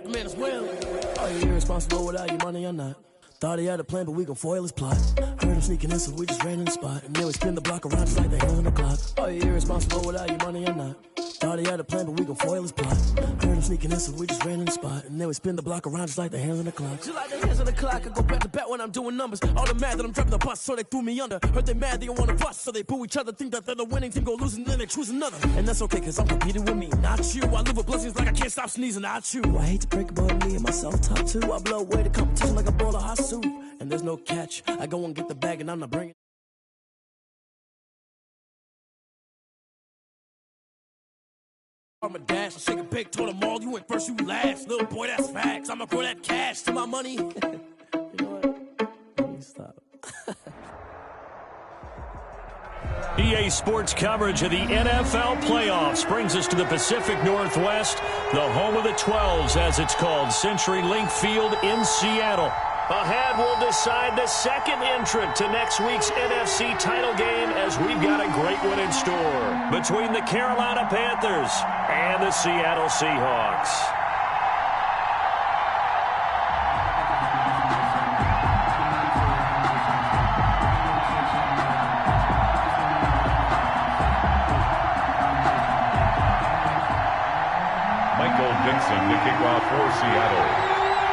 got the man as well. Are you irresponsible without your money or not? Thought he had a plan, but we gon' foil his plot. Heard him sneaking in, so we just ran in the spot. And then we spin the block around just like the hands on the clock. Are you irresponsible without your money or not? Thought he had a plan, but we gon' foil his plot. Heard him sneaking in, so we just ran in the spot. And then we spin the block around just like the hands on the clock. Just like the hands on the clock, I go back to back when I'm doing numbers. All the mad that I'm dropping the bus, so they threw me under. Heard they mad, they don't wanna bust, so they boo each other. Think that they're the winning team, go losing, then they choose another. And that's okay, cause I'm competing with me, not you. I live with blessings like I can't stop sneezing, not you. I hate to break it, but me and myself top two. I blow away the competition like a bowl of hot soup. And there's no catch. I go and get the bag and I'm not bringing. I'm a dash, I shake a big, told them all, you went first, you last. Little boy, that's facts. I'ma grow that cash to my money. You know what? Let me stop. EA Sports coverage of the NFL playoffs brings us to the Pacific Northwest, the home of the 12s, as it's called, CenturyLink Field in Seattle. Ahead, we'll decide the second entrant to next week's NFC title game, as we've got a great one in store between the Carolina Panthers and the Seattle Seahawks. Michael Dixon to kick off for Seattle.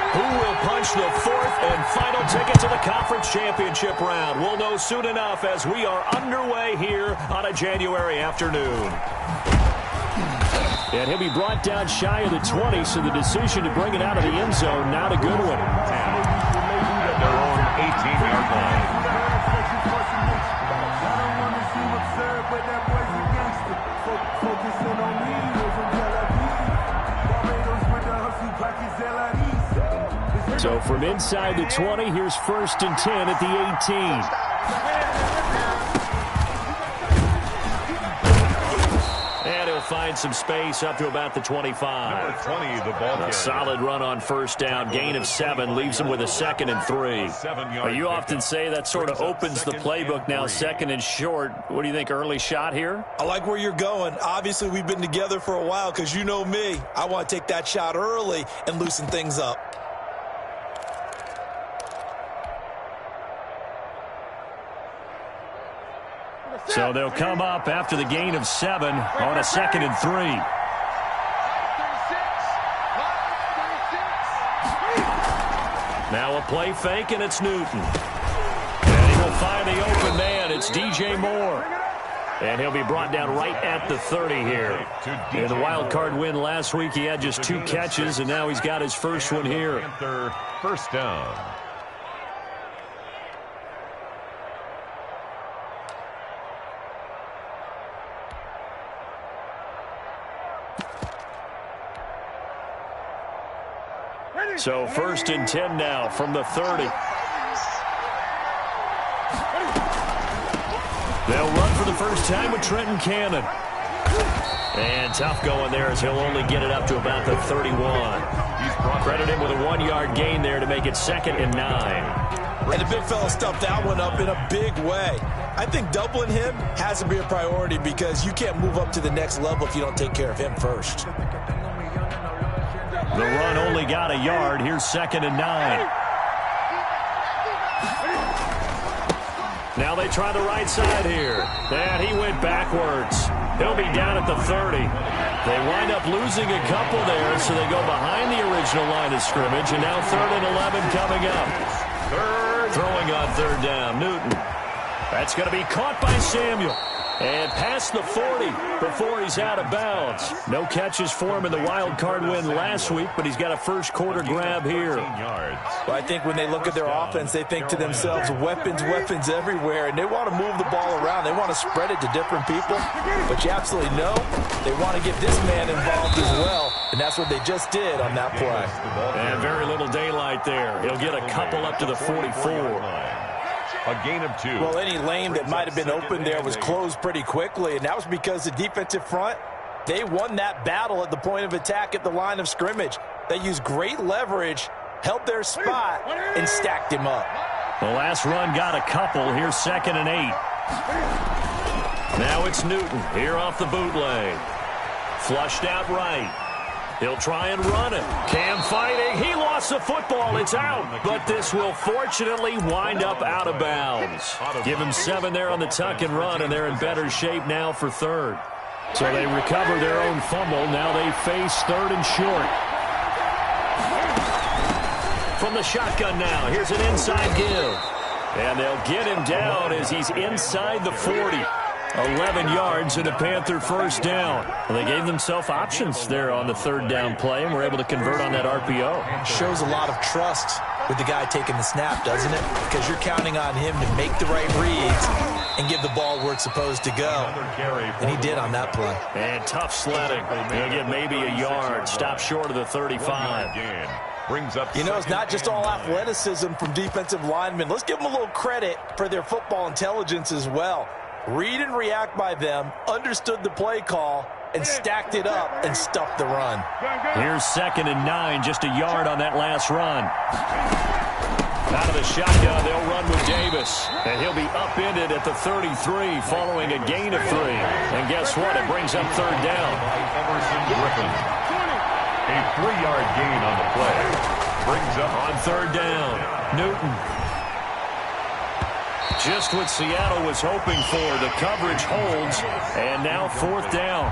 Who will punch the fourth and final ticket to the conference championship round? We'll know soon enough as we are underway here on a January afternoon. And he'll be brought down shy of the 20, so the decision to bring it out of the end zone, not a good one. At their own 18-yard line. So from inside the 20, here's 1st and 10 at the 18. And he'll find some space up to about the 25. Number 20, the ball carrier. A solid run on first down. Gain of 7 leaves him with a 2nd and 3. You often say that sort of opens the playbook now, 2nd and short. What do you think, early shot here? I like where you're going. Obviously, we've been together for a while because you know me. I want to take that shot early and loosen things up. So they'll come up after the gain of 7 on a 2nd and 3. Now a play fake, and it's Newton. And he will find the open man. It's DJ Moore. And he'll be brought down right at the 30 here. In the wild card win last week, he had just 2 catches, and now he's got his first one here. First down. So 1st and 10 now from the 30. They'll run for the first time with Trenton Cannon. And tough going there as he'll only get it up to about the 31. Credit him with a 1-yard gain there to make it 2nd and 9. And the big fella stuffed that one up in a big way. I think doubling him has to be a priority because you can't move up to the next level if you don't take care of him first. The run only got a yard. Here's 2nd and 9. Now they try the right side here. And he went backwards. He'll be down at the 30. They wind up losing a couple there, so they go behind the original line of scrimmage. And now 3rd and 11 coming up. Throwing on 3rd down, Newton. That's going to be caught by Samuel. And past the 40 before he's out of bounds. No catches for him in the wild card win last week, but he's got a first quarter grab here. Well, I think when they look at their offense, they think to themselves, weapons everywhere, and they want to move the ball around. They want to spread it to different people, but you absolutely know they want to get this man involved as well, and that's what they just did on that play. And very little daylight there. He'll get a couple up to the 44. A gain of 2. Well, any lane that might have been open there was closed pretty quickly, and that was because the defensive front, they won that battle at the point of attack at the line of scrimmage. They used great leverage, held their spot, and stacked him up. The last run got a couple. Here's 2nd and 8. Now it's Newton here off the bootleg. Flushed out right. He'll try and run it. Cam fires. the football. It's out. But this will fortunately wind up out of bounds. Give him 7 there on the tuck and run, and they're in better shape now for third. So they recover their own fumble. Now they face 3rd and short. From the shotgun now, here's an inside give. And they'll get him down as he's inside the 40. 11 yards and a Panther first down. Well, they gave themselves options there on the 3rd down play and were able to convert on that RPO. Shows a lot of trust with the guy taking the snap, doesn't it? Because you're counting on him to make the right reads and give the ball where it's supposed to go. And he did on that play. And tough sledding. He'll get maybe a yard. Stop short of the 35. You know, it's not just all athleticism from defensive linemen. Let's give them a little credit for their football intelligence as well. Read and react by them, understood the play call, and stacked it up and stuffed the run. Here's 2nd and 9, just a yard on that last run. Out of the shotgun, they'll run with Davis. And he'll be upended at the 33 following a gain of 3. And guess what? It brings up 3rd down. A 3-yard gain on the play. Brings up on 3rd down. Newton. Just what Seattle was hoping for. The coverage holds, and now 4th down.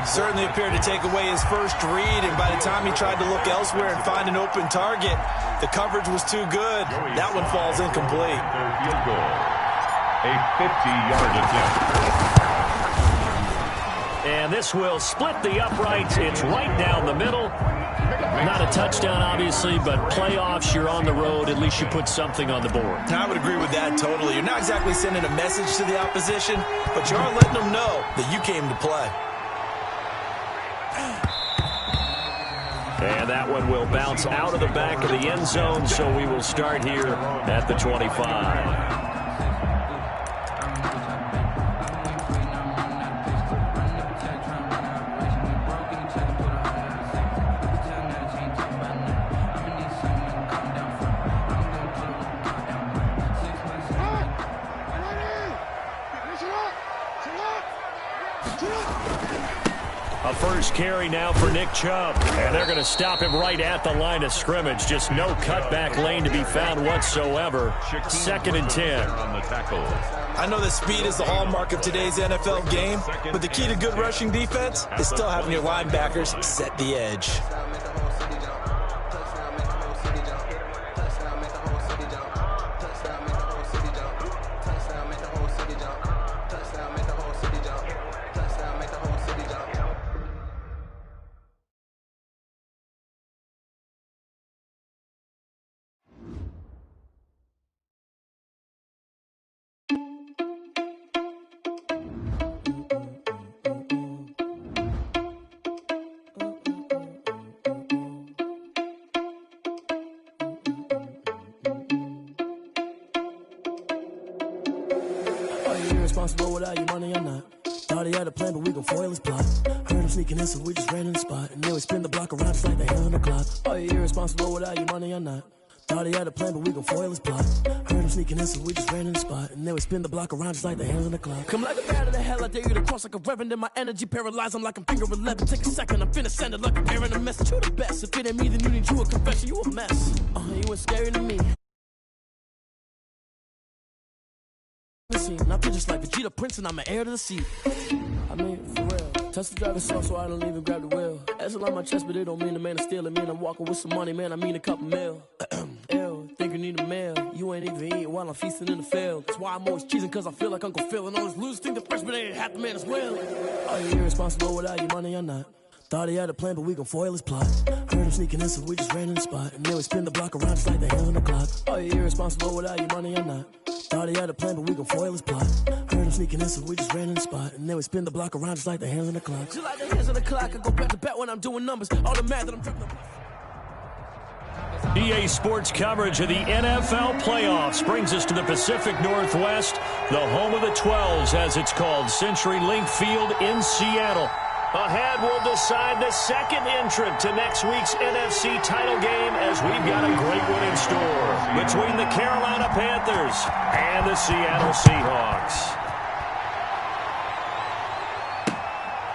Certainly appeared to take away his first read, and by the time he tried to look elsewhere and find an open target, the coverage was too good. That one falls incomplete. Field goal. A 50-yard attempt. And this will split the uprights. It's right down the middle. Not a touchdown, obviously, but playoffs, you're on the road. At least you put something on the board. I would agree with that totally. You're not exactly sending a message to the opposition, but you are letting them know that you came to play. And that one will bounce out of the back of the end zone, so we will start here at the 25. A first carry now for Nick Chubb. And they're going to stop him right at the line of scrimmage. Just no cutback lane to be found whatsoever. 2nd and 10. I know that speed is the hallmark of today's NFL game, but the key to good rushing defense is still having your linebackers set the edge. Irresponsible without your money or not. Thought he had a plan, but we gon' foil his plot. Heard him sneaking in, so we just ran in the spot. And then we spin the block around just like the hell on the clock. Are you irresponsible without your money or not? Thought he had a plan, but we gon' foil his plot. Heard him sneaking in, so we just ran in the spot. And then we spin the block around just like the hell on the clock. Come like a bat of the hell, I dare you to cross like a reverend. In my energy paralyzed, I'm like I'm finger 11. Take a second, I'm finna send it like a bearing a message. You the best, if it ain't me, then you need you a confession. You a mess, you ain't scary to me. I feel just like Vegeta Prince and I'm an heir to the seat. I mean, for real. Touch the driver's seat so I don't even grab the wheel. That's on my chest, but it don't mean the man is stealing. Man, I'm walking with some money, man, I mean a couple mil. Ew, think you need a meal. You ain't even eating while I'm feasting in the field. That's why I'm always cheesing, cause I feel like Uncle Phil. And all those losers think the freshman ain't half the man as well. Are you irresponsible without your money or not? Thought he had a plan, but we gon' foil his plot. Heard him sneaking in, so we just ran in the spot. And then we spin the block around just like the hell on the clock. Are you irresponsible without your money or not? Thought he had a plan, but we gon' foil his plot. Heard him sneaking in, so we just ran in the spot. And then we spin the block around just like the hands on the clock. Just like the hands on the clock, I go back to back when I'm doing numbers. All the math that I'm dribbling. EA Sports coverage of the NFL playoffs brings us to the Pacific Northwest, the home of the 12s, as it's called, CenturyLink Field in Seattle. Ahead, we'll decide the second entrant to next week's NFC title game, as we've got a great one in store between the Carolina Panthers and the Seattle Seahawks.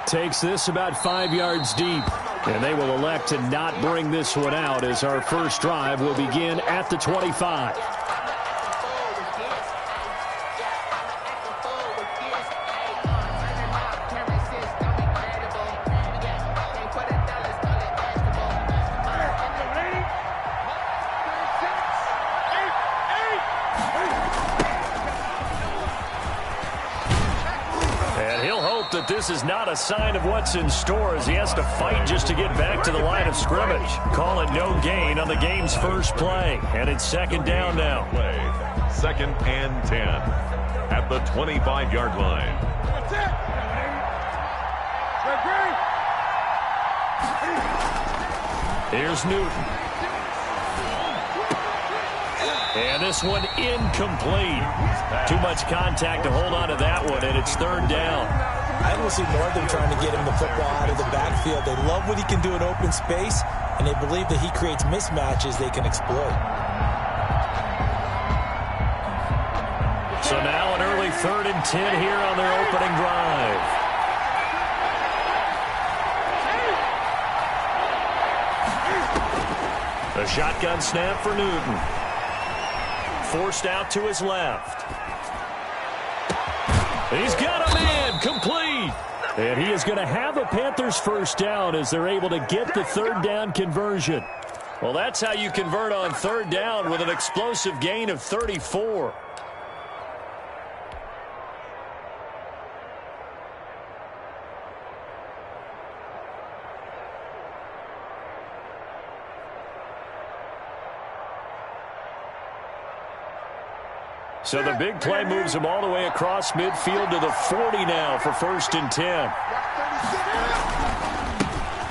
Takes this about 5 yards deep. And they will elect to not bring this one out as our first drive will begin at the 25. That this is not a sign of what's in store as he has to fight just to get back to the line of scrimmage. Call it no gain on the game's first play, and it's second down now. Second and 10 at the 25-yard line. Here's Newton. And this one incomplete. Too much contact to hold on to that one, and it's third down. I don't see Northern trying to get him the football out of the backfield. They love what he can do in open space, and they believe that he creates mismatches they can exploit. So now an early 3rd and 10 here on their opening drive. A shotgun snap for Newton. Forced out to his left. He's got a man, complete. And he is going to have a Panthers first down as they're able to get the third down conversion. Well, that's how you convert on third down with an explosive gain of 34. So the big play moves him all the way across midfield to the 40 now for 1st and 10.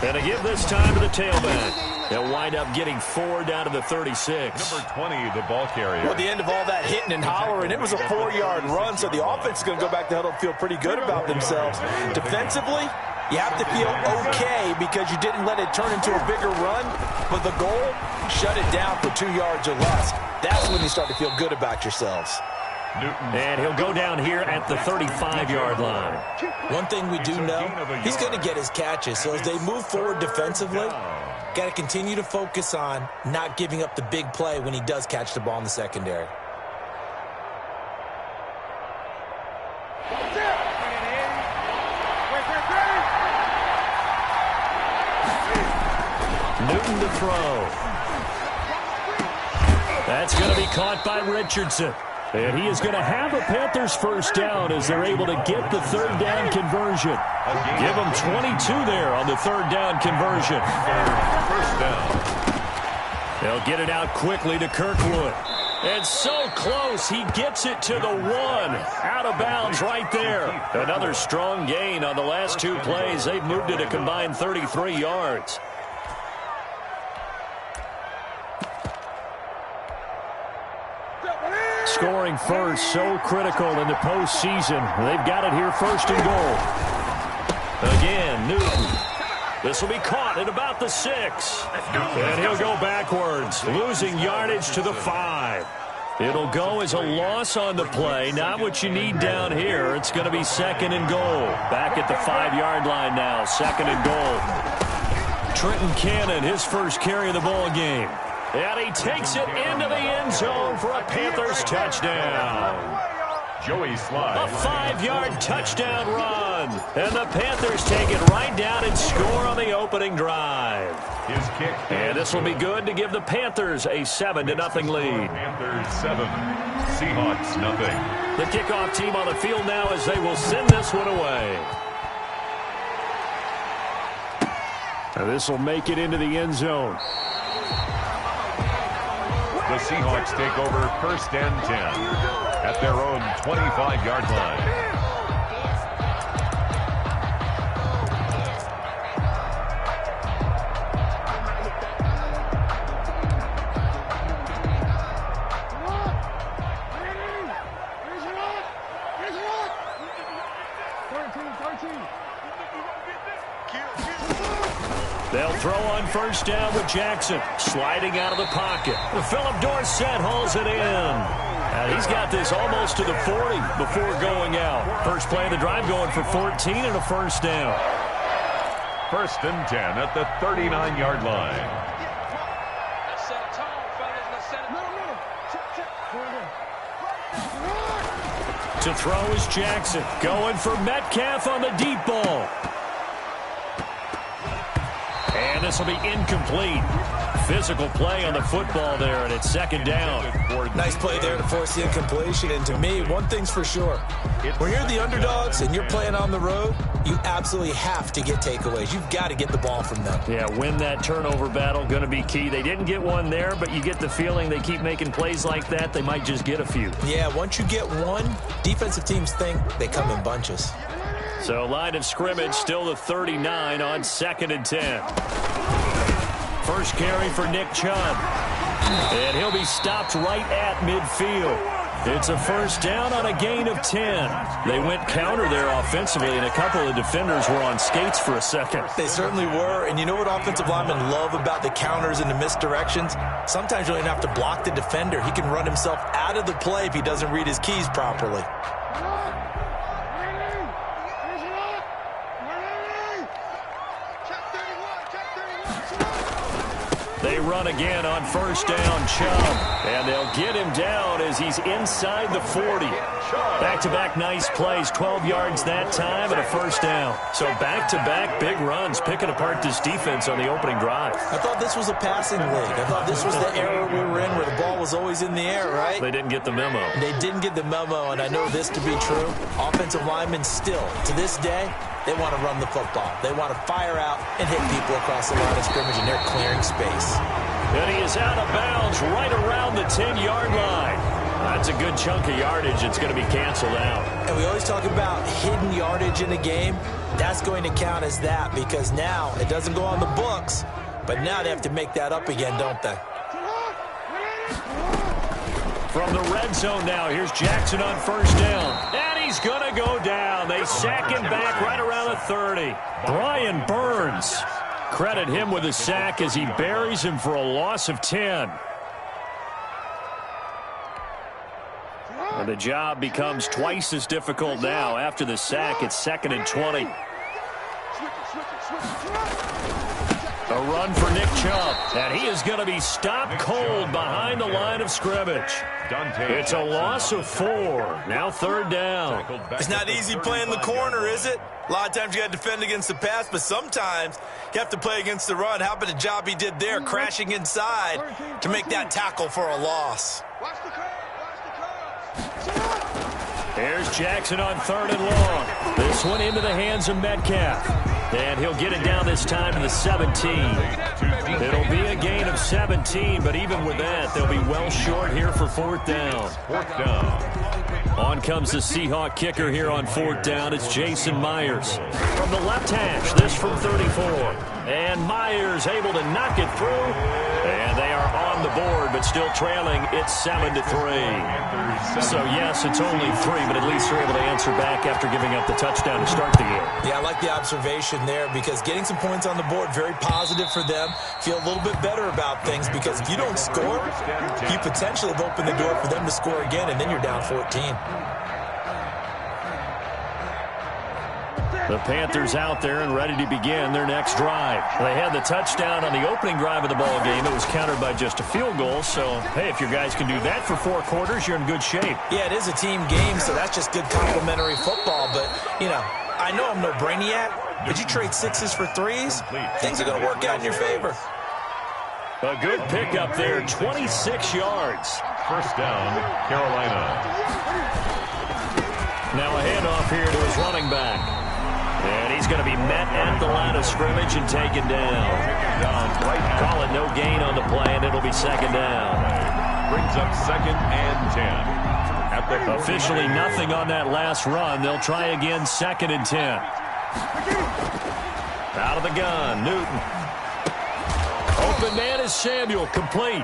And to give this time to the tailback. They'll wind up getting 4 down to the 36. Number 20, the ball carrier. Well, at the end of all that hitting and hollering, it was a 4-yard run, so the offense is going to go back to huddle and feel pretty good about themselves. Defensively, you have to feel okay because you didn't let it turn into a bigger run, but the goal, shut it down for 2 yards or less. That's when you start to feel good about yourselves. And he'll go down here at the 35-yard line. One thing we do know, he's going to get his catches. So as they move forward defensively, got to continue to focus on not giving up the big play when he does catch the ball in the secondary. Newton to throw. That's going to be caught by Richardson. And he is going to have a Panthers first down as they're able to get the third down conversion. Give them 22 there on the third down conversion. First down. They'll get it out quickly to Kirkwood. And so close, he gets it to the 1. Out of bounds right there. Another strong gain on the last 2 plays. They've moved it a combined 33 yards. Scoring first, so critical in the postseason. They've got it here, 1st and goal. Again, Newton. This will be caught at about the 6. And he'll go backwards, losing yardage to the 5. It'll go as a loss on the play. Not what you need down here. It's going to be 2nd and goal. Back at the 5-yard line now, 2nd and goal. Trenton Cannon, his first carry of the ball game. And he takes it into the end zone for a Panthers touchdown. Joey Slye. A 5-yard touchdown run. And the Panthers take it right down and score on the opening drive. His kick. And this will be good to give the Panthers a 7-0 lead. Panthers 7, Seahawks nothing. The kickoff team on the field now as they will send this one away. And this will make it into the end zone. The Seahawks take over 1st and 10 at their own 25-yard line. They'll throw on 1st down with Jackson. Sliding out of the pocket. Philip Dorsett hauls it in. And he's got this almost to the 40 before going out. First play of the drive going for 14 and a 1st down. First and 10 at the 39-yard line. Let's set a tone, fellas. Let's set a tone. To throw is Jackson. Going for Metcalf on the deep ball. And this will be incomplete. Physical play on the football there, and it's second down. Nice play there to force the incompletion. And to me, one thing's for sure. When you're the underdogs and you're playing on the road, you absolutely have to get takeaways. You've got to get the ball from them. Yeah, win that turnover battle, going to be key. They didn't get one there, but you get the feeling they keep making plays like that, they might just get a few. Yeah, once you get one, defensive teams think they come in bunches. So line of scrimmage still the 39 on 2nd and 10. First carry for Nick Chubb. And he'll be stopped right at midfield. It's a first down on a gain of 10. They went counter there offensively, and a couple of defenders were on skates for a second. They certainly were, and you know what offensive linemen love about the counters and the misdirections? Sometimes you don't even have to block the defender. He can run himself out of the play if he doesn't read his keys properly. They run again on first down, Chubb. And they'll get him down as he's inside the 40. Back-to-back nice plays, 12 yards that time and a first down. So back-to-back big runs, picking apart this defense on the opening drive. I thought this was a passing league. I thought this was the era we were in where the ball was always in the air, right? They didn't get the memo. They didn't get the memo, and I know this to be true. Offensive linemen still, to this day, they want to run the football. They want to fire out and hit people across the line of scrimmage, and they're clearing space. And he is out of bounds right around the 10-yard line. That's a good chunk of yardage. It's going to be canceled out. And we always talk about hidden yardage in a game. That's going to count as that because now it doesn't go on the books, but now they have to make that up again, don't they? From the red zone now, here's Jackson on first down. And he's going to go down. They sack him back right around the 30. Brian Burns. Credit him with a sack as he buries him for a loss of 10. And the job becomes twice as difficult now. After the sack, it's 2nd and 20. A run for Nick Chubb, and he is going to be stopped cold behind the line of scrimmage. It's a loss of 4. Now 3rd down. It's not easy playing the corner, is it? A lot of times you got to defend against the pass, but sometimes you have to play against the run. How about the job he did there, crashing inside to make that tackle for a loss? Here's Jackson on 3rd and long. This one into the hands of Metcalf. And he'll get it down this time to the 17. It'll be a gain of 17, but even with that, they'll be well short here for 4th down. 4th down. On comes the Seahawk kicker here on 4th down. It's Jason Myers. From the left hash, this from 34. And Myers able to knock it through. And they are on the board, but still trailing. It's 7-3. So, yes, it's only 3, but at least they're able to answer back after giving up the touchdown to start the game. Yeah, I like the observation there because getting some points on the board, very positive for them. Feel a little bit better about things because if you don't score, you potentially have opened the door for them to score again, and then you're down 14. The Panthers out there and ready to begin their next drive. They had the touchdown on the opening drive of the ball game. It was countered by just a field goal. So, hey, if your guys can do that for 4 quarters, you're in good shape. Yeah, it is a team game, so that's just good complimentary football. But, you know, I know I'm no brainiac, but you trade 6s for 3s, things are going to work out in your favor. A good pickup there, 26 yards. First down, Carolina. Now a handoff here to his running back. And he's going to be met at the line of scrimmage and taken down. Call it no gain on the play, and it'll be 2nd down. Brings up 2nd and 10. Officially nothing on that last run. They'll try again, 2nd and 10. Out of the gun, Newton. Open man is Samuel, complete.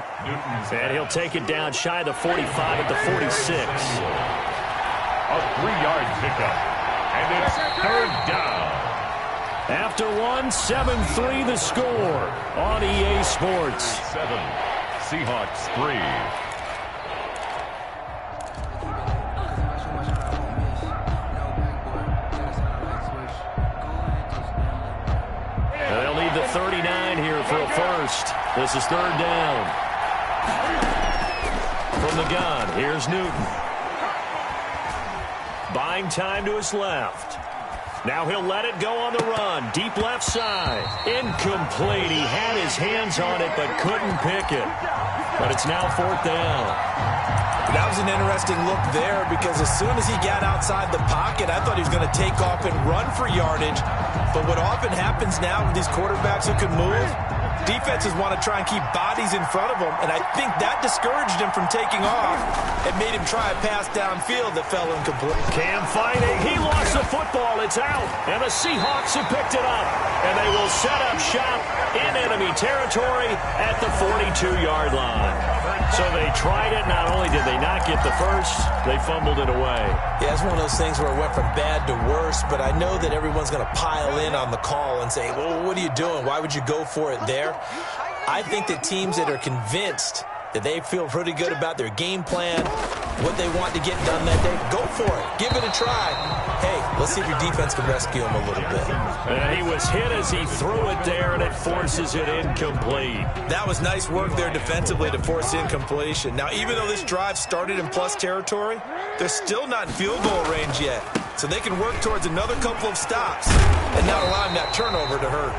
And he'll take it down shy of the 45 at the 46. A 3-yard pickup. And it's 3rd down. After 1, 7-3 the score on EA Sports. 7, Seahawks 3. This is third down. From the gun, here's Newton. Buying time to his left. Now he'll let it go on the run. Deep left side. Incomplete. He had his hands on it but couldn't pick it. But it's now fourth down. That was an interesting look there because as soon as he got outside the pocket, I thought he was going to take off and run for yardage. But what often happens now with these quarterbacks who can move, defenses want to try and keep bodies in front of them, and I think that discouraged him from taking off and made him try a pass downfield that fell incomplete. Cam fighting. He lost the football. It's out. And the Seahawks have picked it up. And they will set up shop in enemy territory at the 42-yard line. So they tried it. Not only did they not get the first, they fumbled it away. Yeah, it's one of those things where it went from bad to worse, but I know that everyone's going to pile in on the call and say, well, what are you doing? Why would you go for it there? I think that teams that are convinced that they feel pretty good about their game plan, what they want to get done that day, go for it. Give it a try. Hey, let's see if your defense can rescue him a little bit. And he was hit as he threw it there, and it forces it incomplete. That was nice work there defensively to force incompletion. Now, even though this drive started in plus territory, they're still not in field goal range yet. So they can work towards another couple of stops and not allowing that turnover to hurt.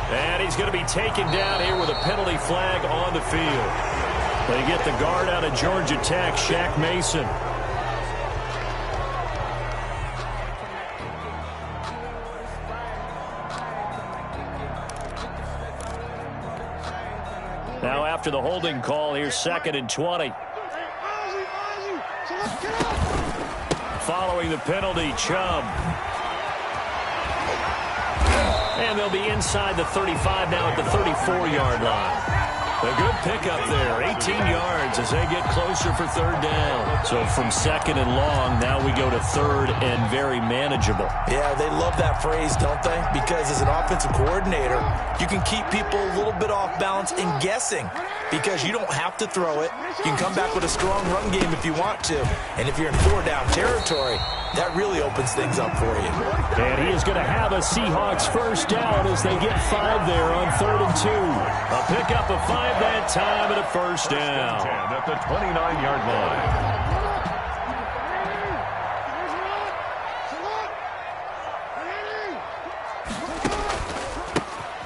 And he's going to be taken down here with a penalty flag on the field. They get the guard out of Georgia Tech, Shaq Mason. Now after the holding call, here's 2nd and 20. Following the penalty, Chubb. And they'll be inside the 35 now at the 34-yard line. A good pickup there, 18 yards as they get closer for third down. So from 2nd and long, now we go to 3rd and very manageable. Yeah, they love that phrase, don't they? Because as an offensive coordinator, you can keep people a little bit off balance and guessing because you don't have to throw it. You can come back with a strong run game if you want to. And if you're in 4-down territory, that really opens things up for you. And he is going to have a Seahawks first down as they get 5 there on 3rd and 2. A pickup of 5 that time and a first down. At the 29-yard line.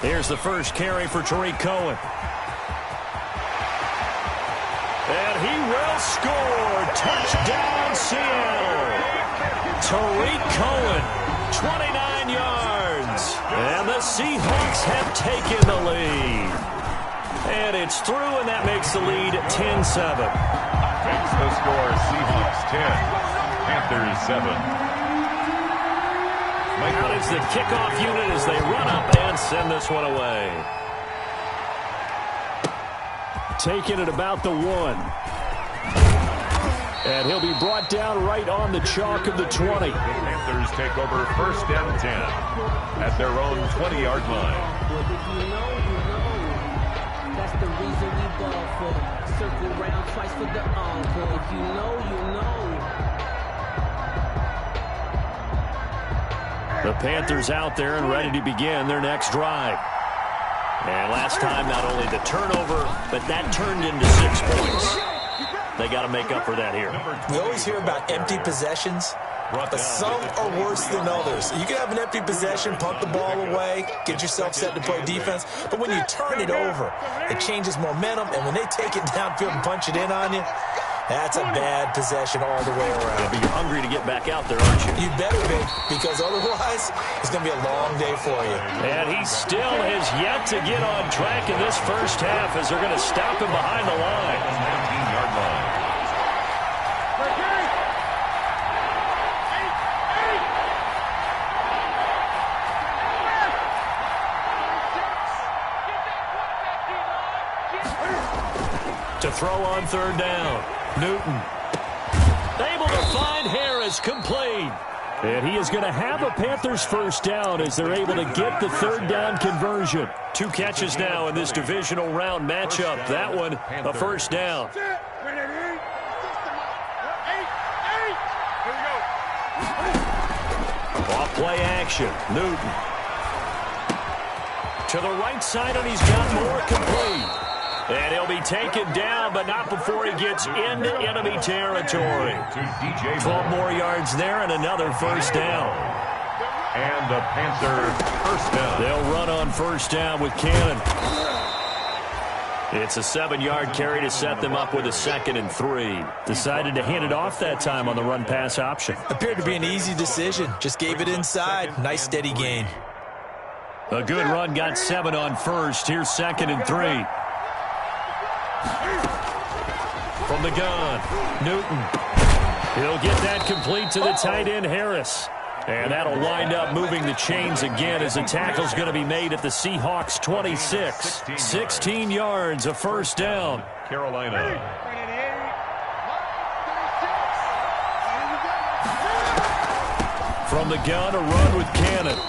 Here's the first carry for Tariq Cohen. And he will score. Touchdown, Seattle. Tariq Cohen, 29 yards. And the Seahawks have taken the lead. And it's through, and that makes the lead 10-7. Makes the score Seahawks 10, Panthers 7. Out is the kickoff unit as they run up and send this one away. Taking it about the 1. And he'll be brought down right on the chalk of the 20. The Panthers take over 1st and 10 at their own 20-yard line. That's the reason we ball for. Circle round twice for the encore. If you know, you know. The Panthers out there and ready to begin their next drive. And last time, not only the turnover, but that turned into 6 points. They got to make up for that here. We always hear about empty possessions, but some are worse than others. You can have an empty possession, punt the ball away, get yourself set to play defense, but when you turn it over, it changes momentum, and when they take it downfield and punch it in on you, that's a bad possession all the way around. You'll be hungry to get back out there, aren't you? You better be, because otherwise, it's going to be a long day for you. And he still has yet to get on track in this first half as they're going to stop him behind the line. 19-yard line. To throw on 3rd down. Newton. Able to find Harris, complete. And he is going to have a Panthers first down as they're able to get the 3rd down conversion. 2 catches now in this divisional round matchup. That one, a first down. Off play action. Newton. To the right side, and he's got more complete. And he'll be taken down, but not before he gets into enemy territory. 12 more yards there and another first down. And the Panthers first down. They'll run on first down with Cannon. It's a 7-yard carry to set them up with a 2nd and 3. Decided to hand it off that time on the run-pass option. Appeared to be an easy decision. Just gave it inside. Nice steady gain. A good run, got 7 on first. Here's 2nd and 3. From the gun, Newton. He'll get that complete to the tight end, Harris. And that'll wind up moving the chains again as the tackle's going to be made at the Seahawks' 26. 16 yards, a first down. Carolina. From the gun, a run with Cannon.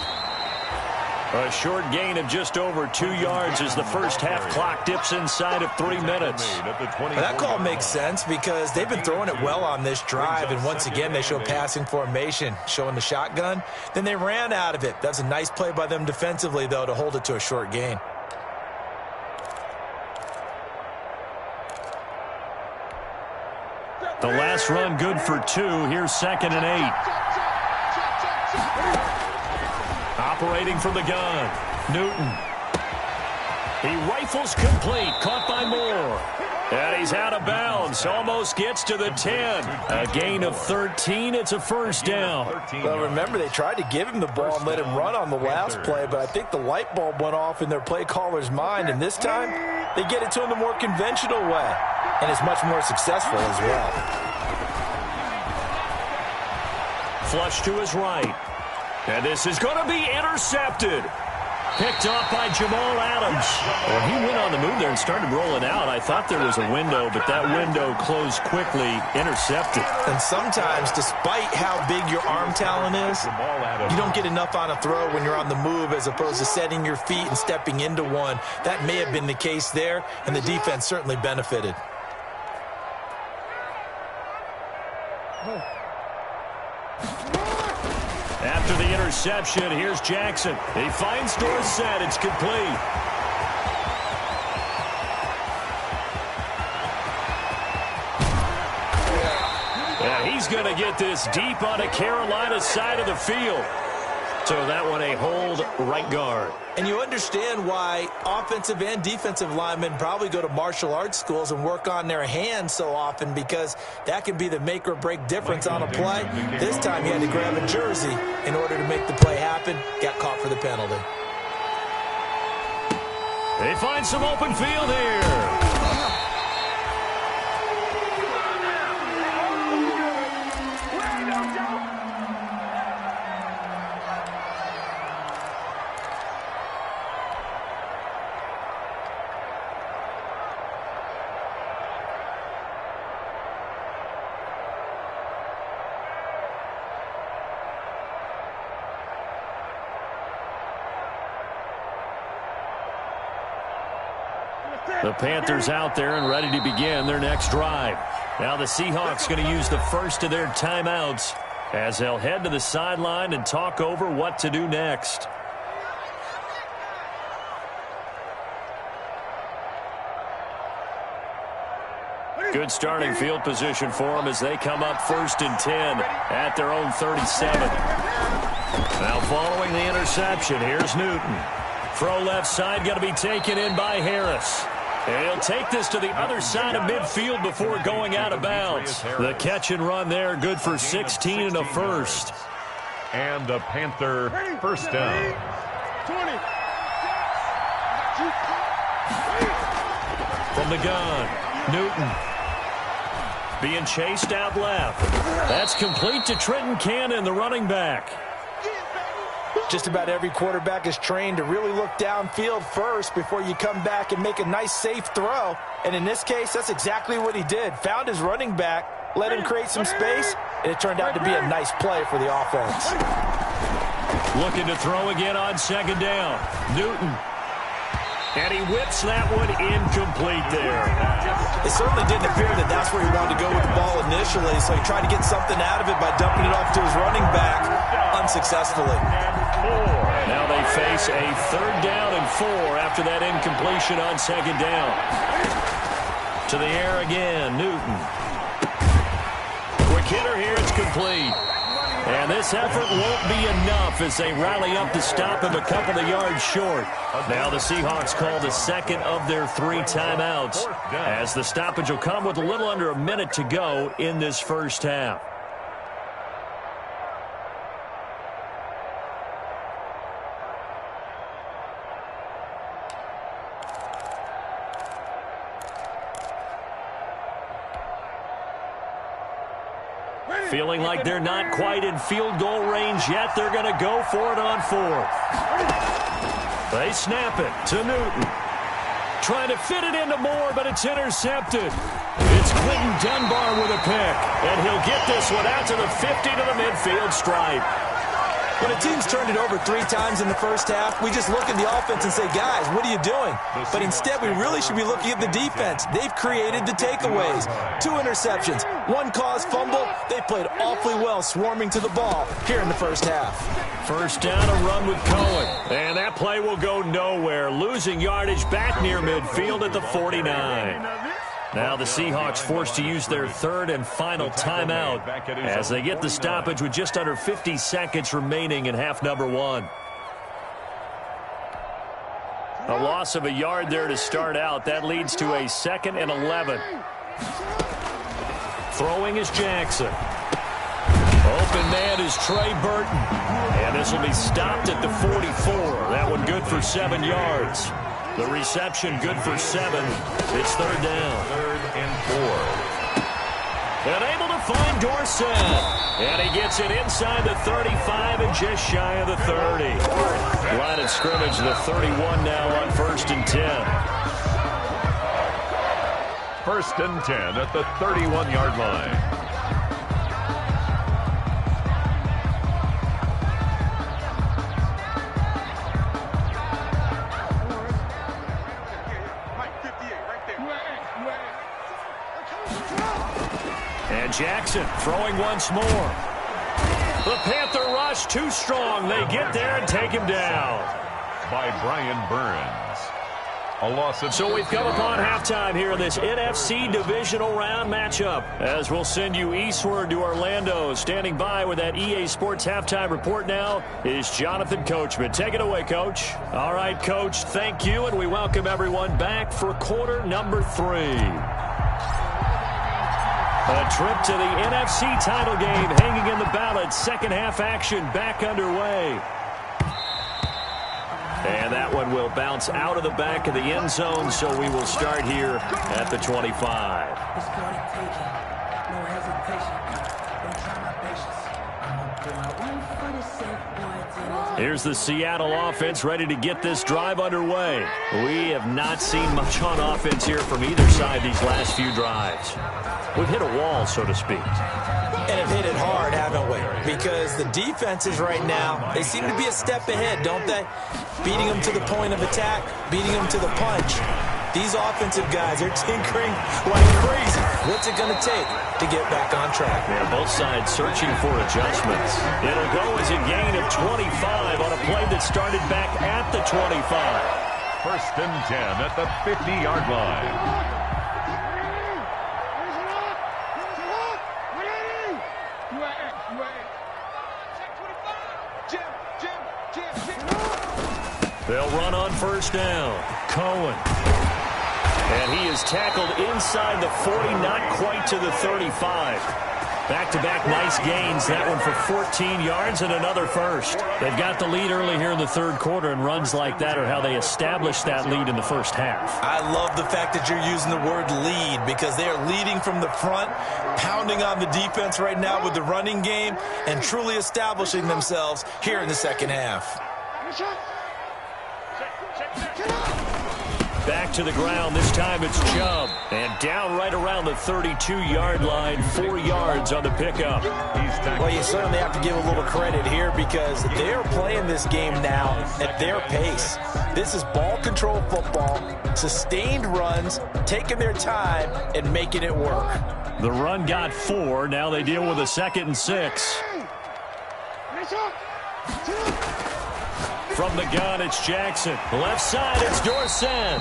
A short gain of just over 2 yards as the first half clock dips inside of 3 minutes. That call makes sense because they've been throwing it well on this drive, and once again they show passing formation, showing the shotgun. Then they ran out of it. That's a nice play by them defensively, though, to hold it to a short gain. The last run good for 2. Here's 2nd and 8. Operating from the gun, Newton. He rifles complete, caught by Moore. And he's out of bounds, almost gets to the 10. A gain of 13, it's a first down. Well, remember, they tried to give him the ball and let him run on the last play, but I think the light bulb went off in their play caller's mind, and this time they get it to him the more conventional way, and it's much more successful as well. Flush to his right. And this is going to be intercepted. Picked off by Jamal Adams. Well, he went on the move there and started rolling out. I thought there was a window, but that window closed quickly. Intercepted. And sometimes, despite how big your arm talent is, you don't get enough on a throw when you're on the move as opposed to setting your feet and stepping into one. That may have been the case there, and the defense certainly benefited. After the interception, here's Jackson. He finds Dorsett. It's complete. Yeah, he's going to get this deep on the Carolina side of the field. So that one a hold right guard. And you understand why offensive and defensive linemen probably go to martial arts schools and work on their hands so often, because that can be the make or break difference on a play. This time he had to grab a jersey in order to make the play happen. Got caught for the penalty. They find some open field here. The Panthers out there and ready to begin their next drive. Now the Seahawks going to use the first of their timeouts as they'll head to the sideline and talk over what to do next. Good starting field position for them as they come up 1st and 10 at their own 37. Now following the interception, here's Newton. Throw left side, going to be taken in by Harris. And he'll take this to the other side of midfield before going out of bounds. The catch and run there, good for 16 and a first. And the Panther first down. From the gun, Newton. Being chased out left. That's complete to Trenton Cannon, the running back. Just about every quarterback is trained to really look downfield first before you come back and make a nice, safe throw. And in this case, that's exactly what he did. Found his running back, let him create some space, and it turned out to be a nice play for the offense. Looking to throw again on 2nd down. Newton. And he whips that one incomplete there. It certainly didn't appear that that's where he wanted to go with the ball initially, so he tried to get something out of it by dumping it off to his running back unsuccessfully. Now they face a 3rd down and 4 after that incompletion on 2nd down. To the air again, Newton. Quick hitter here, it's complete. And this effort won't be enough as they rally up to stop him a couple of yards short. Now the Seahawks call the 2nd of their 3 timeouts, as the stoppage will come with a little under a minute to go in this first half. Feeling like they're not quite in field goal range yet, they're going to go for it on 4th. They snap it to Newton. Trying to fit it into Moore, but it's intercepted. It's Clinton Dunbar with a pick, and he'll get this one out to the 50 to the midfield stripe. When a team's turned it over 3 times in the first half, we just look at the offense and say, guys, what are you doing? But instead, we really should be looking at the defense. They've created the takeaways. 2 interceptions, 1 caused fumble. They played awfully well swarming to the ball here in the first half. First down, a run with Cohen. And that play will go nowhere, losing yardage back near midfield at the 49. Now the Seahawks forced to use their 3rd and final timeout as they get the stoppage with just under 50 seconds remaining in half number 1. A loss of a yard there to start out. That leads to a 2nd and 11. Throwing is Jackson. Open man is Trey Burton. And this will be stopped at the 44. That one good for 7 yards. The reception good for 7. It's 3rd down. 3rd and 4. And able to find Dorsett. And he gets it inside the 35 and just shy of the 30. Line of scrimmage, the 31 now on 1st and 10. 1st and 10 at the 31-yard line. And Jackson throwing once more. The Panther rush too strong. They get there and take him down. By Brian Burns. A loss of... So we've come upon halftime here in this NFC divisional round matchup, as we'll send you eastward to Orlando. Standing by with that EA Sports halftime report now is Jonathan Coachman. Take it away, Coach. All right, Coach, thank you, and we welcome everyone back for quarter number 3. A trip to the NFC title game hanging in the balance. Second half action back underway. And that one will bounce out of the back of the end zone, so we will start here at the 25. Here's the Seattle offense ready to get this drive underway. We have not seen much on offense here from either side these last few drives. We've hit a wall, so to speak. And have hit it hard, haven't we? Because the defenses right now, they seem to be a step ahead, don't they? Beating them to the point of attack, beating them to the punch. These offensive guys are tinkering like crazy. What's it going to take to get back on track? Yeah, both sides searching for adjustments. It'll go as a gain of 25 on a play that started back at the 25. 1st and 10 at the 50-yard line. They'll run on first down. Cohen. And he is tackled inside the 40, not quite to the 35. Back-to-back nice gains. That one for 14 yards and another first. They've got the lead early here in the 3rd quarter, and runs like that are how they established that lead in the first half. I love the fact that you're using the word lead, because they are leading from the front, pounding on the defense right now with the running game, and truly establishing themselves here in the second half. Back to the ground. This time it's Chubb. And down right around the 32-yard line. 4 yards on the pickup. Well, you certainly have to give a little credit here, because they're playing this game now at their pace. This is ball control football, sustained runs, taking their time and making it work. The run got 4. Now they deal with a 2nd and 6. From the gun, it's Jackson. Left side, it's Dorsett.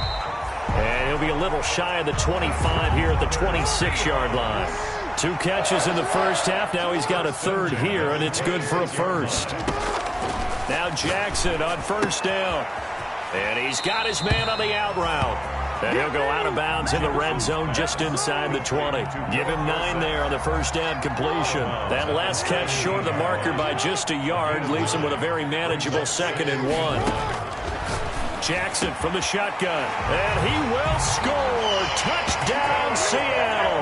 And he'll be a little shy of the 25 here at the 26-yard line. 2 catches in the first half. Now he's got a third here, and it's good for a first. Now Jackson on first down. And he's got his man on the out route. And he'll go out of bounds in the red zone just inside the 20. Give him 9 there on the first down completion. That last catch short of the marker by just a yard leaves him with a very manageable 2nd and 1. Jackson from the shotgun. And he will score. Touchdown, Seattle.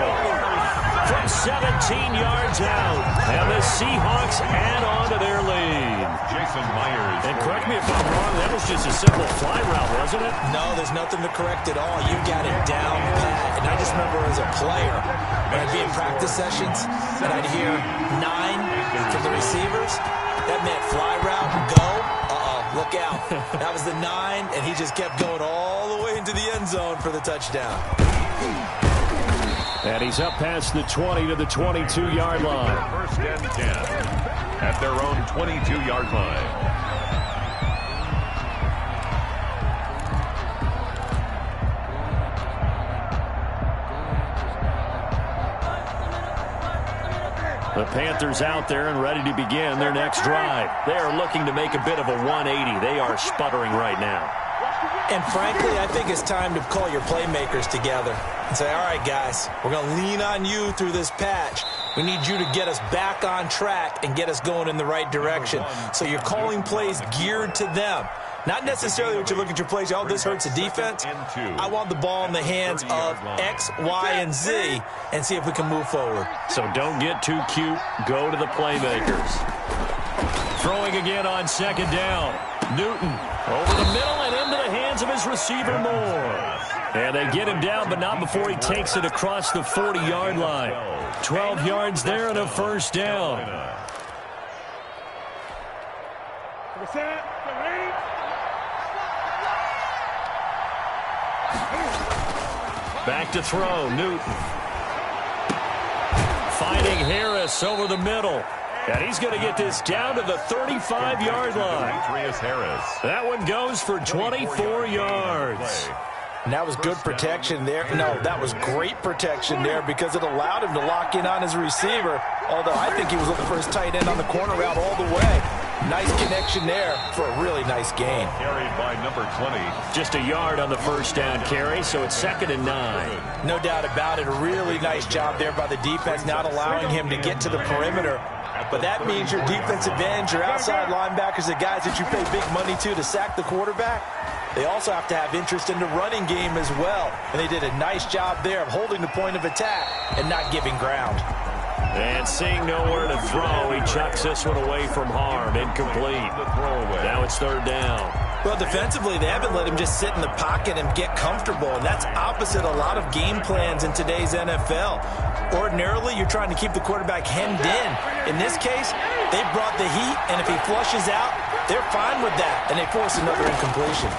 From 17 yards out. And the Seahawks add on to their lead. Jason Myers. And correct me if I'm wrong, that was just a simple fly route, wasn't it? No, there's nothing to correct at all. You got it down pat. And I just remember as a player, when I'd be in practice sessions, and I'd hear 9 from the receivers, that meant fly route, go, look out. That was the 9, and he just kept going all the way into the end zone for the touchdown. And he's up past the 20 to the 22-yard line. First and 10 at their own 22-yard line. The Panthers out there and ready to begin their next drive. They are looking to make a bit of a 180. They are sputtering right now. And frankly, I think it's time to call your playmakers together and say, all right, guys, we're going to lean on you through this patch. We need you to get us back on track and get us going in the right direction. So you're calling plays geared to them. Not necessarily what you look at your plays, oh, this hurts the defense. I want the ball in the hands of X, Y, and Z and see if we can move forward. So don't get too cute. Go to the playmakers. Throwing again on 2nd down. Newton over the middle and into the hands of his receiver Moore. And they get him down, but not before he takes it across the 40-yard line. 12 yards there and a first down. Back to throw, Newton. Finding Harris over the middle. And he's going to get this down to the 35-yard line. That one goes for 24 yards. And that was good protection there. No, that was great protection there because it allowed him to lock in on his receiver, although I think he was looking for his tight end on the corner route all the way. Nice connection there for a really nice gain. Carried by number 20. Just a yard on the first down carry, so it's 2nd and 9. No doubt about it. A really nice job there by the defense, not allowing him to get to the perimeter. But that means your defensive ends, your outside linebackers, the guys that you pay big money to sack the quarterback, they also have to have interest in the running game as well. And they did a nice job there of holding the point of attack and not giving ground. And seeing nowhere to throw, he chucks this one away from harm. Incomplete. Now it's 3rd down. Well, defensively, they haven't let him just sit in the pocket and get comfortable, and that's opposite a lot of game plans in today's NFL. Ordinarily, you're trying to keep the quarterback hemmed in. In this case, they brought the heat, and if he flushes out, they're fine with that, and they force another incompletion.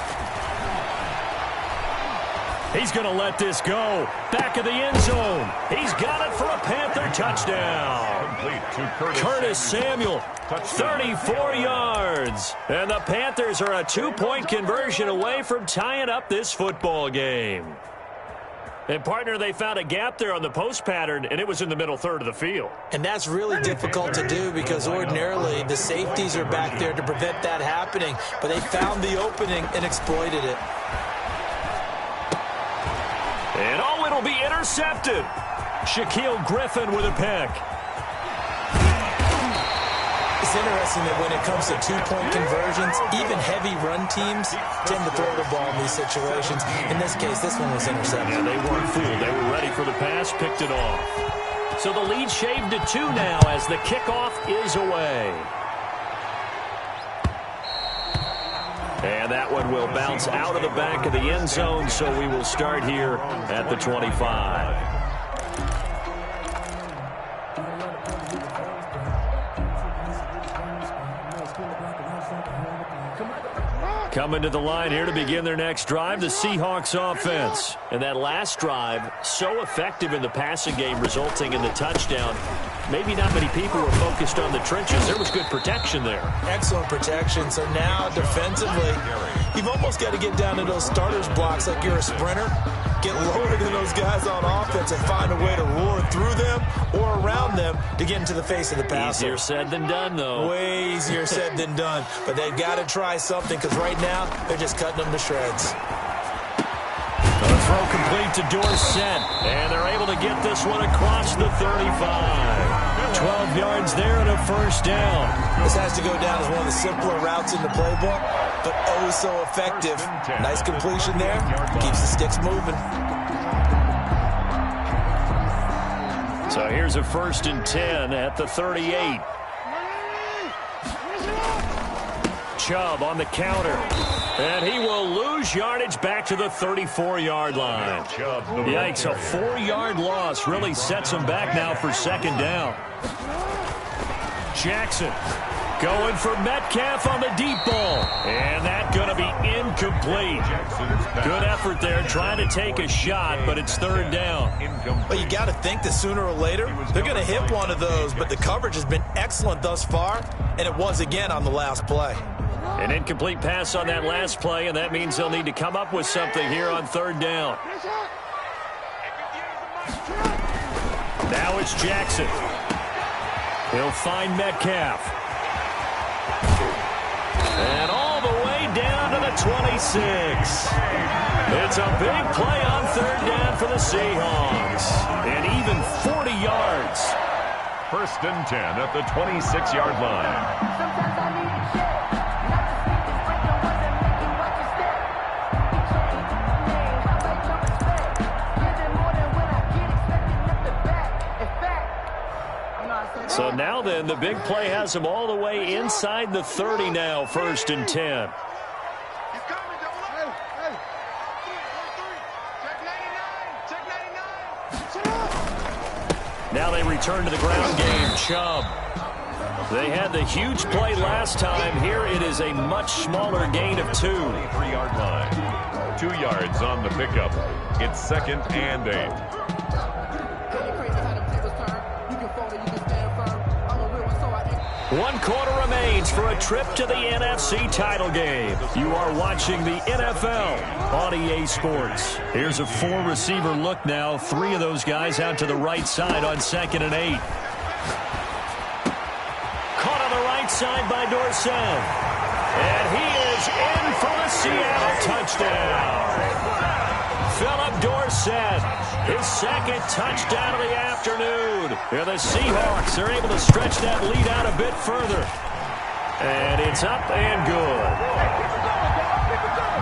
He's going to let this go. Back of the end zone. He's got it for a Panther touchdown. Complete to Curtis Samuel, 34 yards. And the Panthers are a 2-point conversion away from tying up this football game. And, partner, they found a gap there on the post pattern, and it was in the middle third of the field. And that's really difficult to do because ordinarily the safeties are back there to prevent that happening. But they found the opening and exploited it. And, oh, it'll be intercepted. Shaquille Griffin with a pick. It's interesting that when it comes to 2-point conversions, even heavy run teams tend to throw the ball in these situations. In this case, this one was intercepted. Yeah, they weren't fooled. They were ready for the pass, picked it off. So the lead shaved to 2 now as the kickoff is away. And that one will bounce out of the back of the end zone, so we will start here at the 25. Coming to the line here to begin their next drive, the Seahawks offense. And that last drive, so effective in the passing game, resulting in the touchdown. Maybe not many people were focused on the trenches. There was good protection there. Excellent protection. So now, defensively, you've almost got to get down to those starters blocks like you're a sprinter. Get lower than those guys on offense and find a way to roar through them or around them to get into the face of the passer. Easier said than done, though. Way easier said than done. But they've got to try something because right now they're just cutting them to shreds. The throw complete to Dorsett. And they're able to get this one across the 35. 12 yards there and a first down. This has to go down as one of the simpler routes in the playbook, but oh so effective. Nice completion there. Keeps the sticks moving. So here's a 1st and 10 at the 38. Chubb on the counter. And he will lose yardage back to the 34-yard line. Yikes, a 4-yard loss really sets him back now for 2nd down. Jackson going for Metcalf on the deep ball. And that's going to be incomplete. Good effort there trying to take a shot, but it's 3rd down. Well, you got to think that sooner or later they're going to hit one of those, but the coverage has been excellent thus far, and it was again on the last play. An incomplete pass on that last play, and that means they'll need to come up with something here on 3rd down. Now it's Jackson. He'll find Metcalf. And all the way down to the 26. It's a big play on 3rd down for the Seahawks. And even 40 yards. 1st and 10 at the 26-yard line. So now then, the big play has him all the way inside the 30 now, 1st and 10. Now they return to the ground game. Chubb. They had the huge play last time. Here it is a much smaller gain of 2. 3-yard line. 2 yards on the pickup. It's 2nd and 8. 1 quarter remains for a trip to the NFC title game. You are watching the NFL on EA Sports. Here's a 4-receiver look now. 3 of those guys out to the right side on 2nd and 8. Caught on the right side by Dorsett. And he is in for the Seattle touchdown. Philip Dorsett, his 2nd touchdown of the afternoon. And the Seahawks are able to stretch that lead out a bit further. And it's up and good.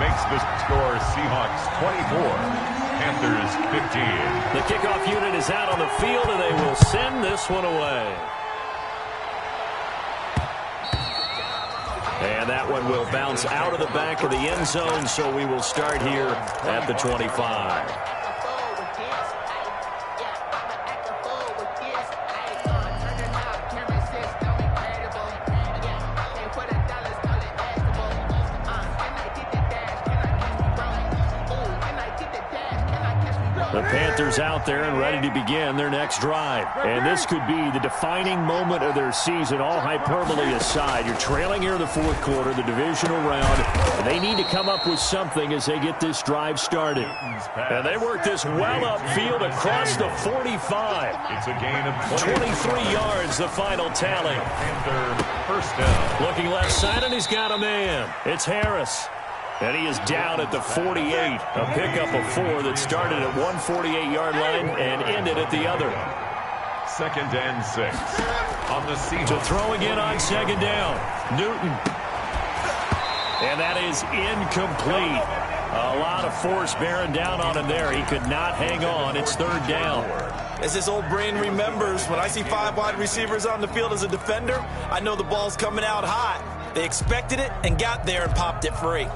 Makes the score Seahawks 24, Panthers 15. The kickoff unit is out on the field, and they will send this one away. And that one will bounce out of the back of the end zone, so we will start here at the 25. The Panthers out there and ready to begin their next drive. And this could be the defining moment of their season, all hyperbole aside. You're trailing here in the 4th quarter, the divisional round, and they need to come up with something as they get this drive started. And they work this well upfield across the 45. It's a gain of 23 yards, the final tally. Panther 1st down. Looking left side, and he's got a man. It's Harris. And he is down at the 48. A pickup of 4 that started at one 48-yard line and ended at the other. 2nd and 6 on the Seahawks. To throw again on 2nd down. Newton. And that is incomplete. A lot of force bearing down on him there. He could not hang on. It's 3rd down. As this old brain remembers, when I see 5 wide receivers on the field as a defender, I know the ball's coming out hot. They expected it and got there and popped it free.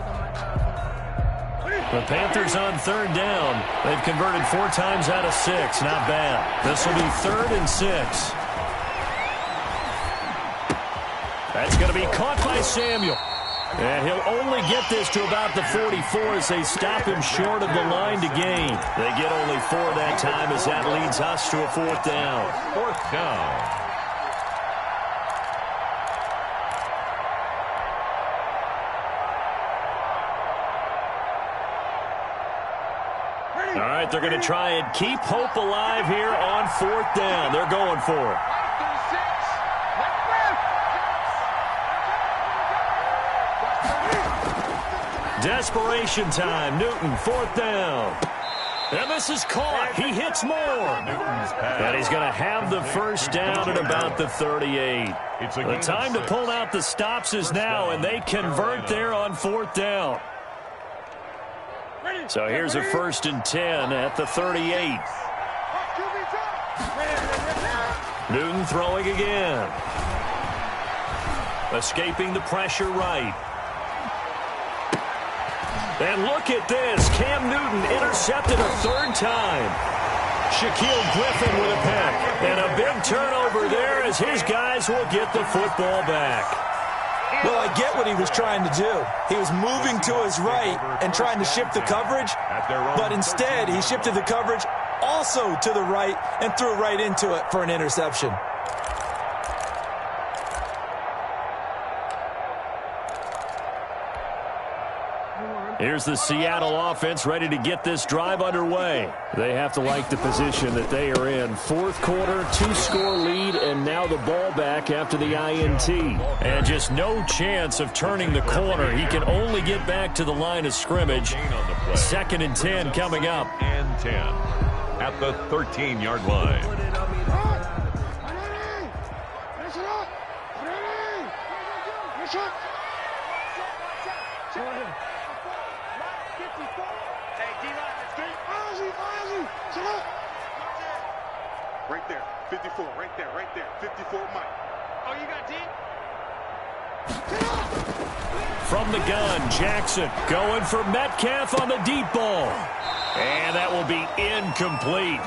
The Panthers on 3rd down. They've converted 4 times out of 6. Not bad. This will be 3rd and 6. That's going to be caught by Samuel. And he'll only get this to about the 44 as they stop him short of the line to gain. They get only 4 that time as that leads us to a 4th down. 4th down. All right, they're going to try and keep hope alive here on 4th down. They're going for it. Desperation time. Newton, 4th down. And this is caught. He hits more. And he's going to have the 1st down at about the 38. The time to pull out the stops is now, and they convert there on 4th down. So here's a 1st and 10 at the 38. Newton throwing again. Escaping the pressure right. And look at this. Cam Newton intercepted a 3rd time. Shaquille Griffin with a pick. And a big turnover there as his guys will get the football back. Well, I get what he was trying to do. He was moving to his right and trying to shift the coverage, but instead he shifted the coverage also to the right and threw right into it for an interception. Here's the Seattle offense ready to get this drive underway. They have to like the position that they are in. 4th quarter, 2-score lead, and now the ball back after the INT. And just no chance of turning the corner. He can only get back to the line of scrimmage. 2nd and 10 coming up. And 10 at the 13-yard line. Right there, 54, right there, 54, Mike. Oh, you got D? From the gun, Jackson going for Metcalf on the deep ball. And that will be incomplete.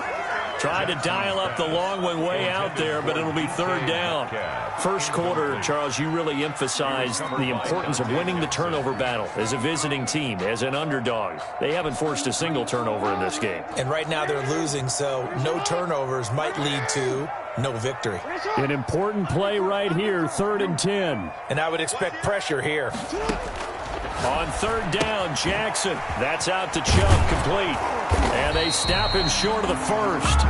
Tried to dial up the long one way out there, but it'll be 3rd down. 1st quarter, Charles, you really emphasized the importance of winning the turnover battle as a visiting team, as an underdog. They haven't forced a single turnover in this game. And right now they're losing, so no turnovers might lead to no victory. An important play right here, 3rd and 10. And I would expect pressure here. On 3rd down, Jackson. That's out to Chubb, complete. And they stop him short of the 1st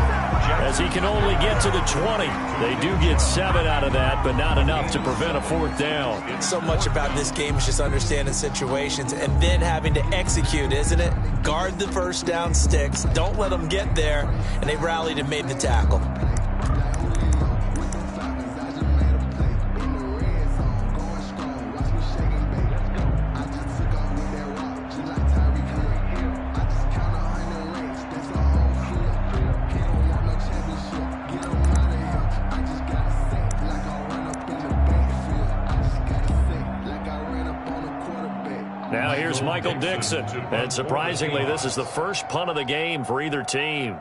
as he can only get to the 20. They do get 7 out of that, but not enough to prevent a 4th down. So much about this game is just understanding situations and then having to execute, isn't it? Guard the 1st down sticks. Don't let them get there. And they rallied and made the tackle. Now here's Michael Dixon. And surprisingly, this is the first punt of the game for either team.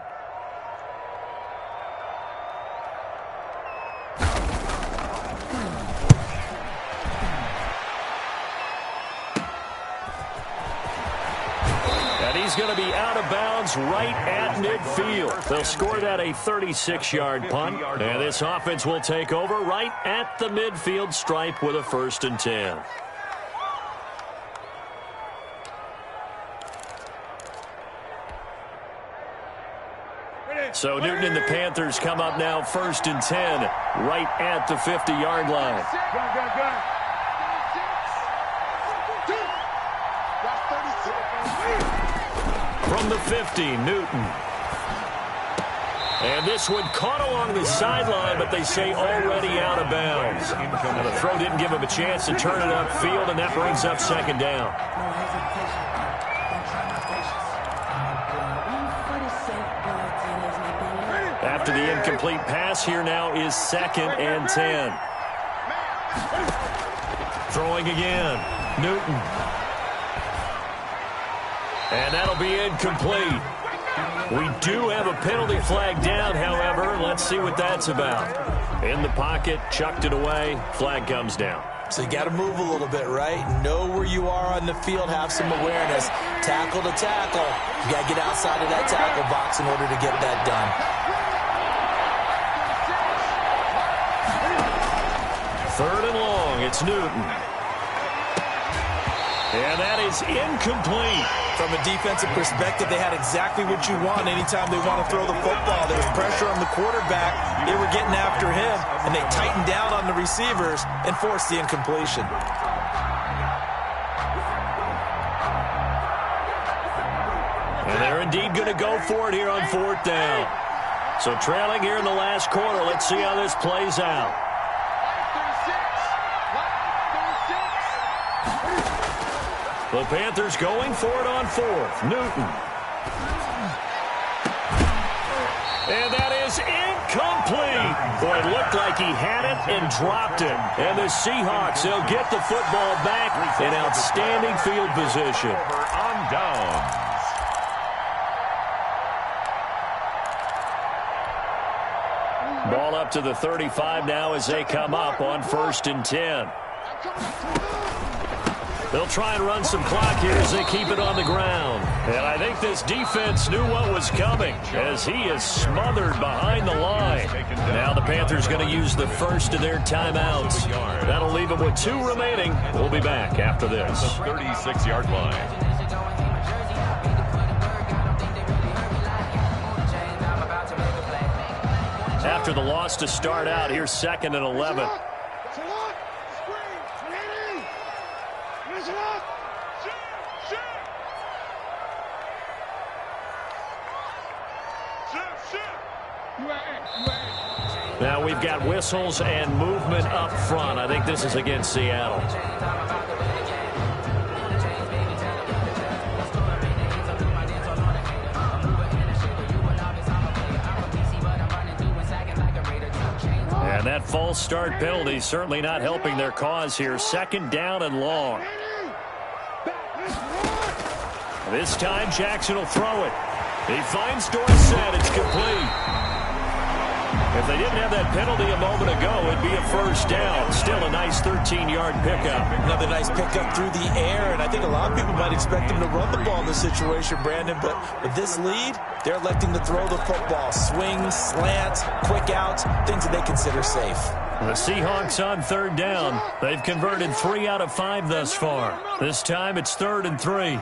And he's going to be out of bounds right at midfield. They'll score that a 36-yard punt. And this offense will take over right at the midfield stripe with a 1st and 10. So Newton and the Panthers come up now 1st and 10 right at the 50-yard line. From the 50, Newton. And this one caught along the sideline, but they say already out of bounds. Now the throw didn't give him a chance to turn it upfield, and that brings up 2nd down. After the incomplete pass, here now is 2nd and 10. Throwing again. Newton. And that'll be incomplete. We do have a penalty flag down, however. Let's see what that's about. In the pocket, chucked it away. Flag comes down. So you got to move a little bit, right? Know where you are on the field, have some awareness. Tackle to tackle. You got to get outside of that tackle box in order to get that done. Third and long, it's Newton. And that is incomplete. From a defensive perspective, they had exactly what you want anytime they want to throw the football. There was pressure on the quarterback. They were getting after him, and they tightened down on the receivers and forced the incompletion. And they're indeed going to go for it here on fourth down. So trailing here in the last quarter. Let's see how this plays out. The Panthers going for it on fourth. Newton. And that is incomplete. Boy, it looked like he had it and dropped it. And the Seahawks, they'll get the football back in outstanding field position. On downs. Ball up to the 35 now as they come up on 1st and 10. They'll try and run some clock here as they keep it on the ground. And I think this defense knew what was coming as he is smothered behind the line. Now the Panthers going to use the first of their timeouts. That'll leave them with 2 remaining. We'll be back after this. 36-yard line. After the loss to start out, here's 2nd and 11. Now we've got whistles and movement up front. I think this is against Seattle. And that false start penalty certainly not helping their cause here. 2nd down and long. This time Jackson will throw it. He finds Dorsett. It's complete. If they didn't have that penalty a moment ago, it'd be a first down. Still a nice 13-yard pickup. Another nice pickup through the air, and I think a lot of people might expect them to run the ball in this situation, Brandon, but with this lead, they're electing to throw the football. Swings, slants, quick outs, things that they consider safe. The Seahawks on 3rd down. They've converted 3 out of 5 thus far. This time it's 3rd and 3.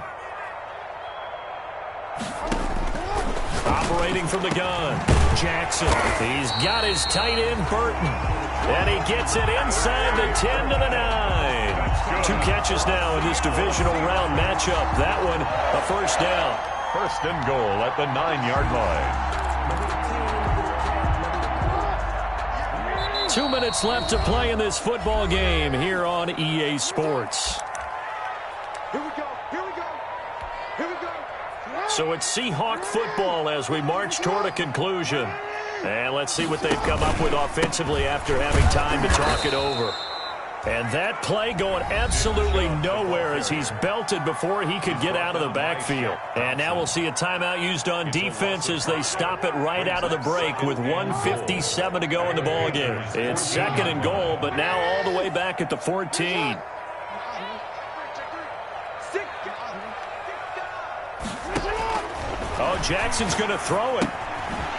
Operating from the gun, Jackson. He's got his tight end, Burton. And he gets it inside the 10 to the 9. 2 catches now in this divisional round matchup. That one, a first down. 1st and goal at the 9-yard line. 2 minutes left to play in this football game here on EA Sports. Here we go. Here we go. Here we go. So it's Seahawk football as we march toward a conclusion. And let's see what they've come up with offensively after having time to talk it over. And that play going absolutely nowhere as he's belted before he could get out of the backfield. And now we'll see a timeout used on defense as they stop it right out of the break with 1:57 to go in the ballgame. It's 2nd and goal, but now all the way back at the 14. Oh, Jackson's going to throw it.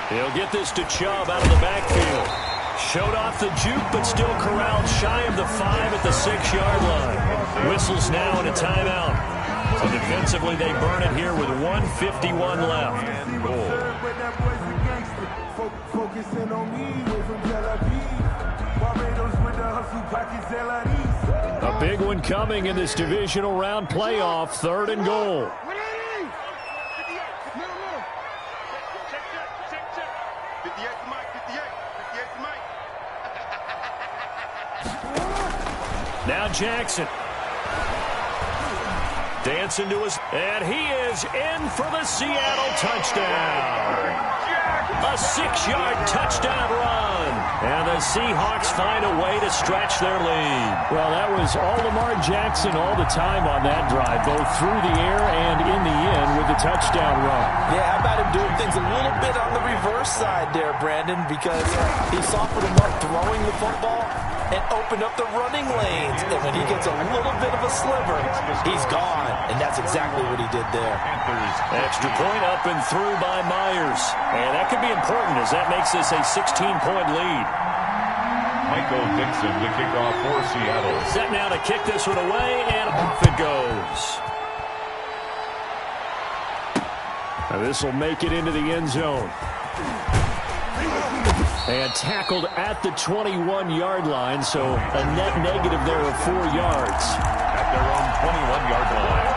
He'll get this to Chubb out of the backfield. Showed off the juke, but still corralled shy of the 5 at the 6-yard line. Whistles now and a timeout. So defensively, they burn it here with 1:51 left. A big one coming in this divisional round playoff, 3rd and goal. Now Jackson. Dancing to his, and he is in for the Seattle touchdown. A 6-yard touchdown run. And the Seahawks find a way to stretch their lead. Well, that was all Lamar Jackson all the time on that drive, both through the air and in the end with the touchdown run. Yeah, how about him doing things a little bit on the reverse side there, Brandon, because he softened him up throwing the football. and opened up the running lanes. And when he gets a little bit of a sliver, he's gone. And that's exactly what he did there. Extra point up and through by Myers. And that could be important as that makes this a 16-point lead. Michael Dixon to kick off for Seattle. Set now to kick this one away, and off it goes. Now this will make it into the end zone. And tackled at the 21-yard line, so a net negative there of 4 yards. At their own 21-yard line.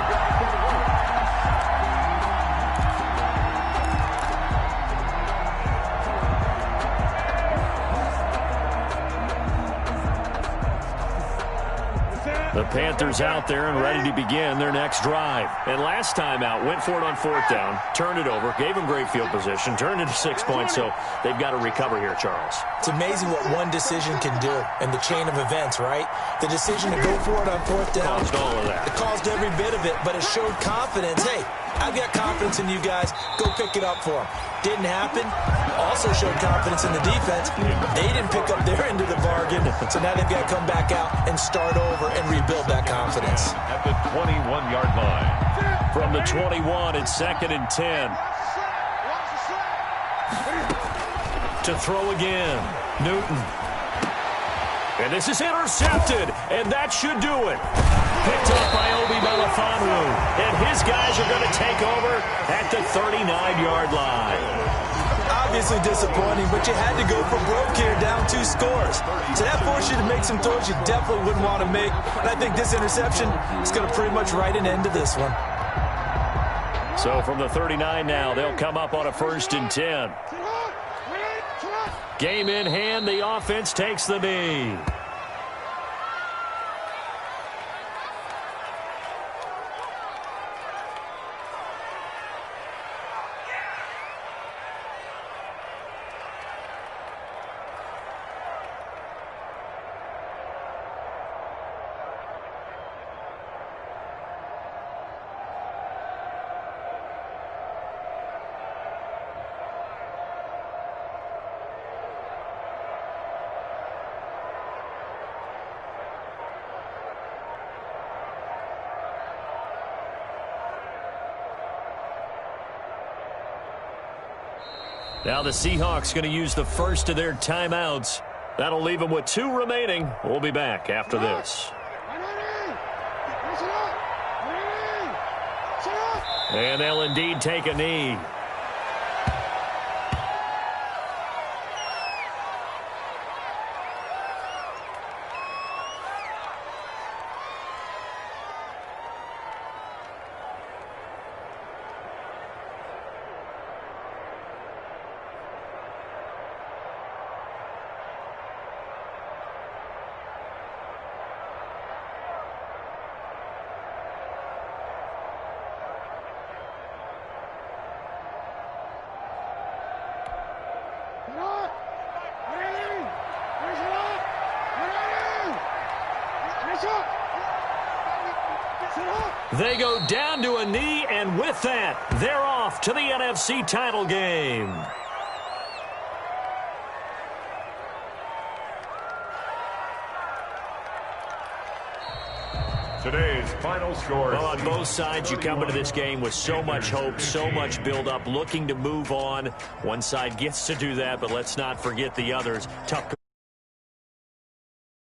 The Panthers out there and ready to begin their next drive. And last time out, went for it on 4th down, turned it over, gave them great field position, turned it to 6 points, so they've got to recover here, Charles. It's amazing what one decision can do in the chain of events, right? The decision to go for it on 4th down. Caused all of that. It caused every bit of it, but it showed confidence. Hey, I've got confidence in you guys. Go pick it up for them. Didn't happen. Also showed confidence in the defense. They didn't pick up their end of the bargain, so now they've got to come back out and start over and rebuild that confidence. At the 21-yard line. From the 21, it's 2nd and 10. To throw again, Newton. And this is intercepted, and that should do it. Picked up by Obi Melifonwu, and his guys are going to take over at the 39-yard line. Obviously disappointing, but you had to go for broke here, down 2 scores. So that forced you to make some throws you definitely wouldn't want to make. And I think this interception is going to pretty much write an end to this one. So from the 39 now, they'll come up on a 1st and 10. Game in hand, the offense takes the knee. Now the Seahawks going to use the first of their timeouts. That'll leave them with 2 remaining. We'll be back after this. And they'll indeed take a knee. They go down to a knee, and with that, they're off to the NFC title game. Today's final score. Well, on both sides, you come into this game with so much hope, so much build-up, looking to move on. One side gets to do that, but let's not forget the others. Tough.